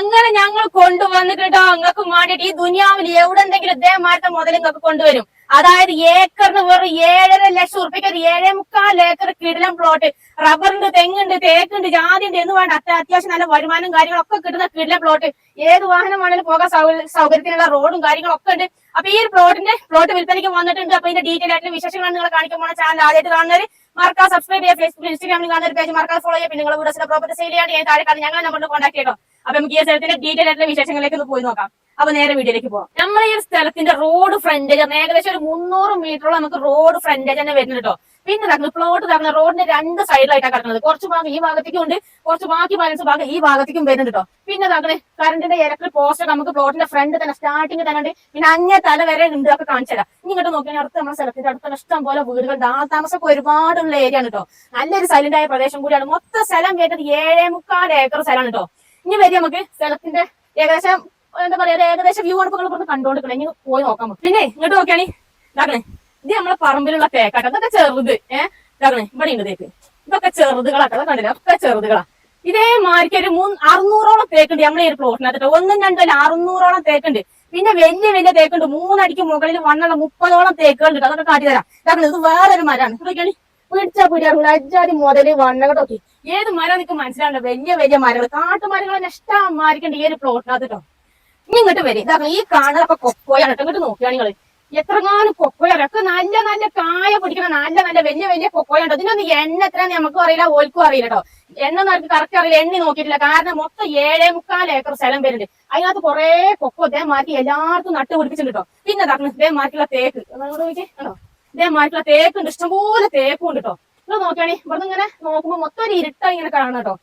അങ്ങനെ ഞങ്ങൾ കൊണ്ടുവന്നിട്ടോ നിങ്ങൾക്ക് വേണ്ടിട്ട് ഈ ദുനിയാവിൽ എവിടെ എന്തെങ്കിലും ഇതേമാരത്തെ മുതൽ നിങ്ങൾക്ക് കൊണ്ടുവരും. അതായത് ഏക്കറിന് വെറും 7,50,000 ഉറുപ്പിക്ക് 7.25 ഏക്കർ കിടിലം പ്ലോട്ട്. റബ്ബറുണ്ട്, തെങ്ങുണ്ട്, തേക്കുണ്ട്, ജാതിയുണ്ട് എന്ന് വേണ്ട അത്യാവശ്യം നല്ല വരുമാനം കാര്യങ്ങളൊക്കെ കിട്ടുന്ന കിടിലം പ്ലോട്ട്. ഏത് വാഹനമാണെങ്കിലും പോകാൻ സൗകര്യത്തിനുള്ള റോഡും കാര്യങ്ങളൊക്കെ ഉണ്ട്. അപ്പൊ ഈ പ്ലോട്ട് വിൽപ്പനയ്ക്ക് വന്നിട്ടുണ്ട്. അപ്പൊ ഇതിന്റെ ഡീറ്റെയിൽ ആയിട്ടുള്ള വിശേഷങ്ങളാണ് നിങ്ങൾ കാണിക്കാൻ പോകുന്ന ചാനൽ ആദ്യമായിട്ട് കാണുന്നവർ മറക്കാതെ സബ്സ്ക്രൈബ് ചെയ്യുക. ഫേസ്ബുക്ക് ഇൻസ്റ്റാഗ്രാമിൽ കാണുന്ന ഒരു പേജ് മറക്കാതെ ഫോളോ ചെയ്യുക. പിന്നെ നിങ്ങൾ വീഡിയോസിന്റെ പ്രോപ്പർട്ടി സെയിൽ ചെയ്യാൻ ഞാൻ താഴെ കാണും ഞങ്ങൾ നമ്പറിൽ കോൺടാക്ട് ചെയ്യട്ടോ. അപ്പൊ നമുക്ക് ഈ സ്ഥലത്തിന്റെ ഡീറ്റെയിൽ ആയിട്ടുള്ള വിശേഷങ്ങളിലേക്ക് ഒന്ന് പോയി നോക്കാം. അപ്പൊ നേരെ വീഡിയോയിലേക്ക് പോകാം. നമ്മൾ ഈ സ്ഥലത്തിന്റെ റോഡ് ഫ്രണ്ടേജ് ഏകദേശം ഒരു 300 മീറ്ററോളം നമുക്ക് റോഡ് ഫ്രണ്ടേജ് തന്നെ വരുന്നുണ്ട് കേട്ടോ. പിന്നെ നടക്കുന്നത് പ്ലോട്ട് നടക്കുന്ന റോഡിന്റെ 2 സൈഡിലായിട്ടാണ് കിടക്കുന്നത്. കുറച്ച് ഭാഗം ഈ ഭാഗത്തേക്കും ഉണ്ട്, കുറച്ച് ബാക്കി ബാലൻസ് ഭാഗം ഈ ഭാഗത്തേക്കും വരുന്നുണ്ട് കേട്ടോ. പിന്നെ നടക്കുന്നത് കറണ്ടിന്റെ ഇലക്ട്രിക് പോസ്റ്റ് നമുക്ക് പ്ലോട്ടിന്റെ ഫ്രണ്ട് തന്നെ സ്റ്റാർട്ടിങ് തന്നെ ഉണ്ട്. പിന്നെ അങ്ങേ തല വരെ ഉണ്ട് ഒക്കെ കാണിച്ചു തരാം. ഇങ്ങോട്ട് നോക്കിയാൽ അടുത്ത നമ്മുടെ സ്ഥലത്തിന്റെ അടുത്ത ഇഷ്ടം പോലെ വീടുകൾ താമസമൊക്കെ ഒരുപാടുള്ള ഏരിയ ആണ് കേട്ടോ. നല്ലൊരു സൈലന്റ് ആയ പ്രദേശം കൂടിയാണ്. മൊത്തം സ്ഥലം വരുന്നത് 7.25 ഏക്കർ സ്ഥലമാണ് കേട്ടോ. ഇനി വരെ നമുക്ക് സ്ഥലത്തിന്റെ ഏകദേശം എന്താ പറയാ ഏകദേശം വ്യൂ ആണ് ഇപ്പൊ കണ്ടുകൊണ്ടിരിക്കണം. ഇനി പോയി നോക്കാൻ പറ്റും. പിന്നെ ഇങ്ങോട്ട് നോക്കിയാണി ഇതാക്കണേ, ഇത് നമ്മളെ പറമ്പിലുള്ള തേക്കാട്ടോ. അതൊക്കെ ചെറുത് ഇതാക്കണേ, ഇവിടെ ഉണ്ട് തേക്ക്. ഇതൊക്കെ ചെറുതുകളാട്ടോ. അതൊക്കെ കണ്ടില്ല, ഒക്കെ ചെറുതുകളാ. ഇതേമാതിരിക്ക് ഒരു 600ഓളം തേക്കുണ്ട് നമ്മളെ ഈ ഒരു പ്ലോട്ടിനകത്ത്. 1 2 600ഓളം തേക്കുണ്ട്. പിന്നെ വലിയ തേക്കുണ്ട്. 3 അടിക്ക് മുകളിൽ വണ്ണുള്ള 30ഓളം തേക്കുകളുണ്ട്. അതൊക്കെ കാട്ടിത്തരാം. ഇതാക്കണേ, ഇത് വേറൊരു മരമാണ്. ഇതൊക്കെയാണ് പിടിച്ചാ പിടിയാറുള്ള അജ്ജാതി മുതല് വണ്ണകട്ടൊക്കെ. ഏത് മരം നിനക്ക് മനസ്സിലാവുന്ന വലിയ മരങ്ങൾ, കാട്ടുമരങ്ങൾ ഇഷ്ടമായിരിക്കണ്ട ഈ ഒരു പ്ലോട്ടിനകത്ത് കേട്ടോ. ഇനി ഇങ്ങോട്ട് വരും. ഇതാക്കണം, ഈ കാണലൊക്കെ കൊക്കോയാണ് കേട്ടോ. ഇങ്ങോട്ട് നോക്കിയാണ് നിങ്ങള് എത്രങ്ങാനും കൊക്കോയാണ്. ഒക്കെ നല്ല കായ പിടിക്കണം. നല്ല വലിയ കൊക്കോയുണ്ടോ. ഇതിനൊന്നും എണ്ണ എത്രയാന്ന് നമുക്കും അറിയില്ല, ഓൽക്കും അറിയില്ല കേട്ടോ. എണ്ണ നമുക്ക് കറക്റ്റ് അറിയില്ല, എണ്ണി നോക്കിയിട്ടില്ല. കാരണം മൊത്തം 7.25 ഏക്കർ സ്ഥലം വരുന്നുണ്ട്. അതിനകത്ത് കുറെ കൊക്കോ ഇതേമാറ്റി എല്ലായിടത്തും നട്ട് പിടിപ്പിച്ചിട്ടുണ്ട് കേട്ടോ. പിന്നെ ഇതാക്കണം, ഇതേമാറ്റിയുള്ള തേക്ക് കണ്ടോ. ഇതേമാറ്റിയുള്ള തേക്കുണ്ട്, ഇഷ്ടംപോലെ തേക്കും ഉണ്ട് കേട്ടോ. നിങ്ങൾ നോക്കിയാണി ഇവിടെ ഇങ്ങനെ നോക്കുമ്പോ മൊത്തം ഒരു ഇരുട്ടായി ഇങ്ങനെ കാണണം കേട്ടോ.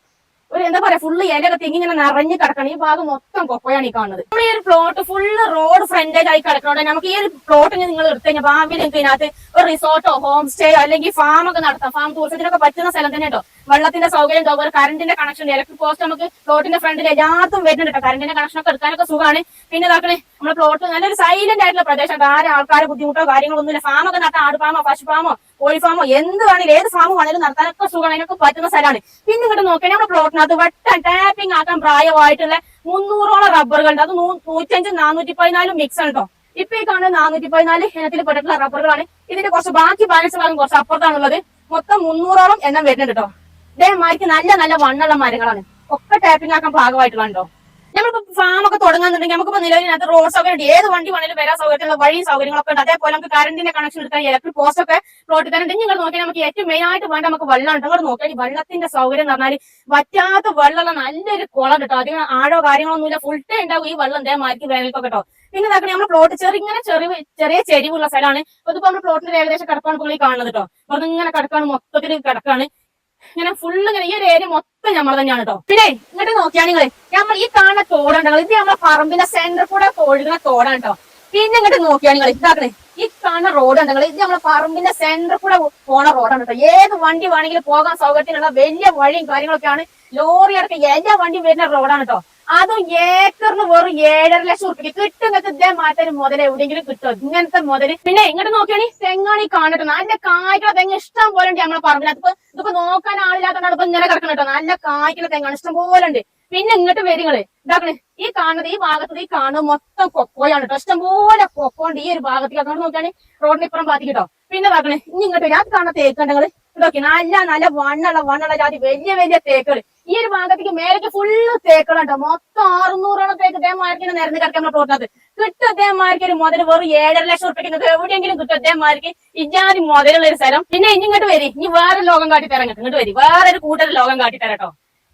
ഒരു എന്താ പറയാ ഫുള്ള് ഇലയൊക്കെ തിങ്ങി ഇങ്ങനെ നിറഞ്ഞ് കിടക്കണം. ഈ ഭാഗം മൊത്തം കൊക്കോയാണ് ഈ കാണുന്നത്. നമ്മൾ ഈ ഒരു പ്ലോട്ട് ഫുള്ള് റോഡ് ഫ്രണ്ടേജ് ആയി കിടക്കണോണ്ട് നമുക്ക് ഈ ഒരു പ്ലോട്ടിന് നിങ്ങൾ എടുത്തു കഴിഞ്ഞാൽ ഭാവിയിൽ നിങ്ങൾക്ക് ഇതിനകത്ത് ഒരു റിസോർട്ടോ ഹോം സ്റ്റേ അല്ലെങ്കിൽ ഫാം ഒക്കെ നടത്താം. ഫാം ടൂറിസത്തിനൊക്കെ പറ്റുന്ന സ്ഥലം തന്നെ കേട്ടോ. വെള്ളത്തിന്റെ സൗകര്യം അതുപോലെ കറണ്ടിന്റെ കണക്ഷൻ ഇലക്ട്രിക് പോസ്റ്റ് നമുക്ക് പ്ലോട്ടിന്റെ ഫ്രണ്ടിൽ എല്ലാത്തും വരുന്നുണ്ട് കേട്ടോ. കറണ്ടിന്റെ കണക്ഷൻ ഒക്കെ എടുക്കാനൊക്കെ സുഖമാണ്. പിന്നെ ഇതാക്കണേ നമ്മുടെ പ്ലോട്ട് നല്ലൊരു സൈലന്റ് ആയിട്ടുള്ള പ്രദേശം. ആരും ആൾക്കാരെ ബുദ്ധിമുട്ടോ കാര്യങ്ങളൊന്നുമില്ല. ഫാം ഒക്കെ നടത്താം. ആട് ഫാമോ പശു ഫാമോ കോഴി ഫാമോ എന്ത് വേണമെങ്കിലും ഏത് ഫാം വേണമെങ്കിലും നടത്താനൊക്കെ സുഖമാണ്. അതിനൊക്കെ പറ്റുന്ന സ്ഥലമാണ്. പിന്നെ ഇങ്ങോട്ട് നോക്കിയാൽ നമ്മുടെ പ്ലോട്ടിനകത്ത് വട്ടം ടാപ്പിംഗ് ആക്കാൻ പ്രായമായിട്ടുള്ള 300ഓളം റബ്ബറുകളുണ്ട്. അത് 105 414 മിക്സ് ആണ് കേട്ടോ. ഇപ്പൊ ഈ കാണുന്ന 414 ഇനത്തിൽ പെട്ടിട്ടുള്ള റബ്ബറുകളാണ്. ഇതിന്റെ കുറച്ച് ബാക്കി ബാലൻസ് ഭാഗം കുറച്ച് അപ്പുറത്താണുള്ളത്. മൊത്തം 300ഓളം എണ്ണം വരുന്നുണ്ട് കേട്ടോ. ഇതേമാതിരിക്ക് നല്ല വണ്ണുള്ള മരങ്ങളാണ്. ഒക്കെ ടാപ്പിംഗ് ആക്കാൻ ഭാഗമായിട്ടുള്ളോ. നമ്മളിപ്പോ ഫാം ഒക്കെ തുടങ്ങാന്നുണ്ടെങ്കിൽ നമുക്കിപ്പോ നിലവിലിനകത്ത് റോഡ് സൗകര്യം ഉണ്ട്. ഏത് വണ്ടി വേണേലും വരാൻ സൗകര്യത്തിലുള്ള വഴി സൗകര്യങ്ങളൊക്കെ ഉണ്ട്. അതേപോലെ നമുക്ക് കറണ്ടിന്റെ കണക്ഷൻ എടുക്കാൻ ഇലക്ട്രിക് പോസ്റ്റ് ഒക്കെ പ്ലോട്ടിൽ തന്നെ ഉണ്ട്. നിങ്ങൾ നോക്കിയാൽ നമുക്ക് ഏറ്റവും മെയിൻ ആയിട്ട് വേണ്ട നമുക്ക് വെള്ളം ഉണ്ട്. നിങ്ങൾ നോക്കിയാൽ വെള്ളത്തിന്റെ സൗകര്യം എന്ന് പറഞ്ഞാൽ വറ്റാത്ത വെള്ളമുള്ള നല്ലൊരു കുളം കേട്ടോ. അധികം ആഴോ കാര്യങ്ങളൊന്നുമില്ല. ഫുൾ ടൈം ഉണ്ടാവും ഈ വെള്ളം ഇതേമാതിരിക്ക് വേനൽക്കൊക്കെ കേട്ടോ. പിന്നെ ഇതാക്കണേ നമ്മുടെ പ്ലോട്ട് ചെറിയ ചെരിവുള്ള സ്ഥലമാണ്. ഇതിപ്പോ നമ്മുടെ പ്ലോട്ടിന്റെ ഏകദേശം കിടപ്പാണ് ഇപ്പോൾ ഈ കാണുന്നത് കേട്ടോ. അപ്പൊ ഇങ്ങനെ കിടക്കാണ്, മൊത്തത്തിൽ കിടക്കാണ്. ഇങ്ങനെ ഫുള്ള് ഇങ്ങനെ ഈ ഒരു ഏരിയ മൊത്തം നമ്മൾ തന്നെയാണ് കേട്ടോ. പിന്നെ ഇങ്ങോട്ട് നോക്കിയാണ് നിങ്ങൾ നമ്മൾ ഈ കാണുന്ന തോടുണ്ടോ, ഇത് നമ്മളെ പറമ്പിന്റെ സെന്റർ കൂടെ ഒഴുകുന്ന തോടാണ് കേട്ടോ. പിന്നെ ഇങ്ങോട്ട് നോക്കിയാണ് നിങ്ങൾ ഇതാക്കണേ, ഈ കാണുന്ന റോഡ് ഉണ്ടെങ്കിൽ ഇത് നമ്മളെ പറമ്പിന്റെ സെന്റർ കൂടെ പോണ റോഡാണ് കേട്ടോ. ഏത് വണ്ടി വേണമെങ്കിലും പോകാൻ സൗകര്യത്തിനുള്ള വലിയ വഴിയും കാര്യങ്ങളൊക്കെയാണ്. ലോറി അടക്കം എല്ലാ വണ്ടിയും വരുന്ന റോഡാണ് കേട്ടോ. അതും ഏക്കറിന് വെറും 7.5 ഉറുപ്പിക്ക് കിട്ടും. നിങ്ങൾക്ക് ഇതേ മാറ്റം മുതൽ എവിടെയെങ്കിലും കിട്ടും ഇങ്ങനത്തെ മുതൽ. പിന്നെ ഇങ്ങോട്ട് നോക്കിയാണ് തെങ്ങാണ് ഈ കാണട്ടോ. നല്ല കായ്ക്കുള്ള തെങ്ങ് ഇഷ്ടം പോലെ ഉണ്ട് നമ്മളെ പറമ്പിനകത്ത്. ഇതിപ്പോ നോക്കാൻ ആളില്ലാത്തതാണ് ഇപ്പൊ ഇങ്ങനെ കിടക്കണം കേട്ടോ. നല്ല കായ്ക്കുള്ള തെങ്ങാണ്, ഇഷ്ടം പോലെ ഉണ്ട്. പിന്നെ ഇങ്ങോട്ട് വരികള് ഇതാക്കണേ, ഈ കാണുന്നത് ഈ ഭാഗത്ത് ഈ കാണുന്നത് മൊത്തം കൊക്കോയാണ് കേട്ടോ. ഇഷ്ടംപോലെ കൊക്കോ ഉണ്ട് ഈ ഒരു ഭാഗത്തേക്ക്. അതുകൊണ്ട് നോക്കിയാണ് റോഡിന് ഇപ്പുറം ബാധിക്കും കേട്ടോ. പിന്നെ ഇതാക്കണേ, ഇനി ഇങ്ങോട്ട് ഞാൻ കാണുന്ന തേക്കണ്ടങ്ങള് ഇതൊക്കെ നല്ല വണ്ണുള്ള ജാതി വലിയ തേക്കുകൾ. ഈ ഒരു ഭാഗത്തേക്ക് മേലേക്ക് ഫുള്ള് തേക്കുകളുണ്ടോ. മൊത്തം 600ഓളം തേക്ക് ഇതേമാർക്ക് നിരന്ന് കിടക്കാൻ നമ്മുടെ പ്ലോട്ടിനകത്ത് കിട്ടും. ഇതേമാർക്ക് ഒരു മുതൽ വെറും 7.5 ഉറുപ്പിക്ക് നിങ്ങൾക്ക് എവിടെയെങ്കിലും കിട്ടും. ഇതേമാർക്ക് ഇജാതി മുതലുള്ള ഒരു സ്ഥലം. പിന്നെ ഇനി ഇങ്ങോട്ട് വരി, ഇനി വേറെ ലോകം കാട്ടിത്തരാം. ഇങ്ങോട്ട് വരി, വേറൊരു കൂട്ടർ ലോകം കാട്ടിത്തരാം കേട്ടോ.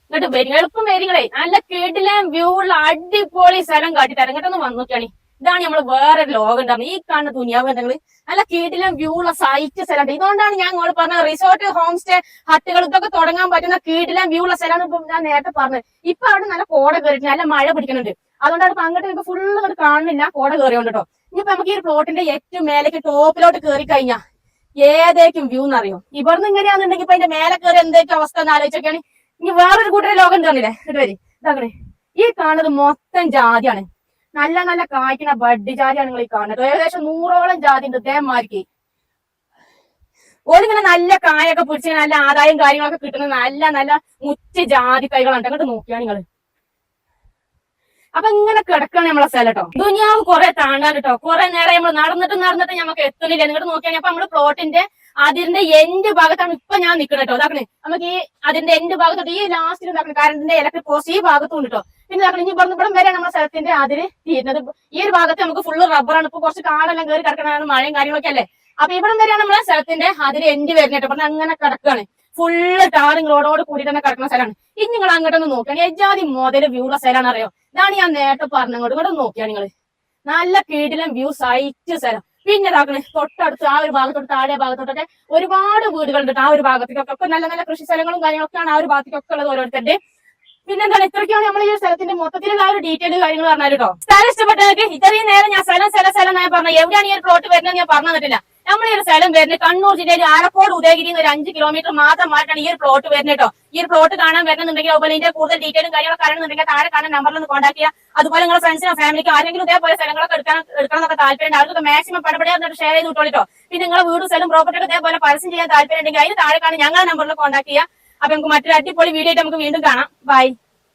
ഇങ്ങോട്ട് വരി, എളുപ്പം വരികളെ. നല്ല കിടിലം വ്യൂ ഉള്ള അടിപൊളി സ്ഥലം കാട്ടിത്തരാം. ഇങ്ങോട്ടൊന്ന് വന്നോക്കാണ്. ഇതാണ് നമ്മൾ വേറൊരു ലോകം ഉണ്ടാകുന്നത്. ഈ കാണുന്ന ദുനിയാവ് എന്തെങ്കിലും നല്ല കിടിലം വ്യൂ ഉള്ള സൈറ്റ് സ്ഥലമുണ്ട്. ഇതുകൊണ്ടാണ് ഞാൻ ഇങ്ങോട്ട് പറഞ്ഞത് റിസോർട്ട് ഹോം സ്റ്റേ ഹട്ടുകൾ ഇതൊക്കെ തുടങ്ങാൻ പറ്റുന്ന കിടിലം വ്യൂ ഉള്ള സ്ഥലമാണ് ഇപ്പൊ ഞാൻ നേരത്തെ പറഞ്ഞത്. ഇപ്പൊ അവിടെ നല്ല കോട കയറിയിട്ട് നല്ല മഴ പിടിക്കുന്നുണ്ട്. അതുകൊണ്ടാണ് ഇപ്പൊ അങ്ങോട്ട് ഇപ്പൊ ഫുള്ള് ഇങ്ങോട്ട് കാണുന്നില്ല, കോട കയറിയോണ്ട് കേട്ടോ. ഇനിയിപ്പോ നമുക്ക് ഈ പ്ലോട്ടിന്റെ ഏറ്റവും മേലേക്ക് ടോപ്പിലോട്ട് കയറി കഴിഞ്ഞാൽ ഏതേക്കും വ്യൂ എന്നറിയോ. ഇവിടുന്ന് ഇങ്ങനെയാണെന്നുണ്ടെങ്കിൽ ഇപ്പൊ അതിന്റെ മേലെ കയറി എന്തേക്കും അവസ്ഥ എന്ന് ആലോചിച്ചൊക്കെയാണ്. ഇനി വേറൊരു കൂട്ടരെ ലോകം ഉണ്ടാകുന്നില്ലേ. ഇട്ട് വരി, ഇതാക്കണേ, ഈ കാണുന്നത് മൊത്തം ജാതിയാണ്. നല്ല കായ്ക്കുന്ന ബഡ് ജാതിയാണ് നിങ്ങൾ ഈ കാണുന്നത്. ഏകദേശം 100ഓളം ജാതി ഉണ്ട് ഇതേമാർക്ക്. ഓരിങ്ങനെ നല്ല കായൊക്കെ പിടിച്ച് നല്ല ആദായം കാര്യങ്ങളൊക്കെ കിട്ടുന്ന നല്ല മുറ്റ ജാതി കൈകളാണ്. അങ്ങോട്ട് നോക്കിയാണ് നിങ്ങള് അപ്പൊ ഇങ്ങനെ കിടക്കാണ് നമ്മളെ സ്ഥലം കേട്ടോ. ദുനിയാവ് കുറെ താണ്ടാൻ കേട്ടോ. കുറെ നേരം നമ്മൾ നടന്നിട്ട് നമുക്ക് എത്തുന്നില്ല. നിങ്ങോട്ട് നോക്കിയാൽ അപ്പൊ നമ്മള് പ്ലോട്ടിന്റെ അതിന്റെ എൻഡ് ഭാഗത്താണ് ഇപ്പൊ ഞാൻ നിൽക്കുന്നത് കേട്ടോ. അതാക്കണേ നമുക്ക് ഈ അതിന്റെ എൻഡ് ഭാഗത്തോട്ട് ഈ ലാസ്റ്റിൽ ഇതാക്കണം കറണ്ടിന്റെ ഇലക്ട്രിക് പോസ്റ്റ് ഈ ഭാഗത്തും കേട്ടോ. പിന്നെ ഇതാക്കണം ഇനി ഇവിടം വരെ നമ്മുടെ സ്ഥലത്തിന്റെ അതിര് തീരുന്നത്. ഈ ഒരു ഭാഗത്ത് നമുക്ക് ഫുള്ള് റബ്ബറാണ്. ഇപ്പൊ കുറച്ച് കാടെല്ലാം കയറി കിടക്കണതാണ്, മഴയും കാര്യങ്ങളൊക്കെ അല്ലേ. അപ്പൊ ഇവിടം വരെയാണ് നമ്മളെ സ്ഥലത്തിന്റെ അതിര് എൻഡ് വരുന്നത് കേട്ടോ. പറഞ്ഞാൽ അങ്ങനെ കിടക്കുകയാണ്. ഫുള്ള് ടാറിങ് റോഡോട് കൂടി തന്നെ കിടക്കുന്ന സ്ഥലമാണ്. ഇനി നിങ്ങൾ അങ്ങോട്ടൊന്ന് നോക്കുകയാണ് എജാതി മുതല് വ്യൂള്ള സ്ഥലമാണ് അറിയോ. ഇതാണ് ഞാൻ നേരത്തെ പറഞ്ഞങ്ങോട്ട് ഇങ്ങോട്ട് നോക്കിയാണ് നിങ്ങള്. നല്ല കീടിലും വ്യൂ സൈറ്റ് സ്ഥലം. പിന്നെ ഇതാക്കണേ തൊട്ടടുത്ത് ആ ഒരു ഭാഗത്തോട്ട് താഴെ ഭാഗത്തോട്ടൊക്കെ ഒരുപാട് വീടുകളുണ്ട്. ആ ഒരു ഭാഗത്തേക്കൊക്കെ നല്ല നല്ല കൃഷി സ്ഥലങ്ങളും കാര്യങ്ങളൊക്കെയാണ് ആ ഒരു ഭാഗത്തേക്കൊക്കെ ഉള്ളത് ഓരോരുത്തരുടെ. പിന്നെന്താണ് ഇത്രയ്ക്കാണ് നമ്മൾ ഈ സ്ഥലത്തിന്റെ മൊത്തത്തിലുള്ള ആ ഒരു ഡീറ്റെയിൽ കാര്യങ്ങൾ പറഞ്ഞാൽ കേട്ടോ. സ്ഥലം ഇഷ്ടപ്പെട്ടവർക്ക് ഇത്രയും നേരം ഞാൻ സ്ഥലം ഞാൻ പറഞ്ഞു എവിടെയാണ് ഈ ഒരു പ്ലോട്ട് വരുന്നത് ഞാൻ പറഞ്ഞു തന്നിട്ടില്ല. നമ്മൾ ഈ ഒരു സ്ഥലം വരുന്നത് കണ്ണൂർ ജില്ലയിൽ ആലക്കോട് ഉദയഗിരി ഒരു 5 കിലോമീറ്റർ മാത്രം മാറ്റാണ് ഈ ഒരു പ്ലോട്ട് വരുന്നത് കേട്ടോ. ഈ ഒരു പ്ലോട്ട് കാണാൻ വരുന്നുണ്ടെങ്കിൽ അതുപോലെ ഇതിന്റെ കൂടുതൽ ഡീറ്റെയിലും കാര്യങ്ങളൊക്കെ അറിയണമെന്നുണ്ടെങ്കിൽ താഴെ കാണാൻ നമ്പറിൽ ഒന്ന് കോൺടാക്ട് ചെയ്യുക. അതുപോലെ നിങ്ങളുടെ ഫ്രണ്ട്സിനോ ഫാമിലിക്കോ ആരെങ്കിലും ഇതേപോലെ സ്ഥലങ്ങളൊക്കെ എടുക്കണമെന്നൊക്കെ താല്പര്യം അവർക്കൊക്കെ മാക്സിമം പടപടിയായിട്ട് ഷെയർ ചെയ്ത് വിട്ടോളിട്ടോ. പിന്നെ നിങ്ങളുടെ വീടും സ്ഥലം പ്രോപ്പർട്ടി ഇതേപോലെ പരസ്യം ചെയ്യാൻ താല്പര്യം ഉണ്ടെങ്കിൽ അതിന് താഴെ കാണാൻ ഞങ്ങളുടെ നമ്പറിൽ കോൺടാക്ട് ചെയ്യുക. അപ്പൊ നമുക്ക് മറ്റൊരു അടിപൊളി വീഡിയോ ആയിട്ട് നമുക്ക് വീണ്ടും കാണാം. ബൈ.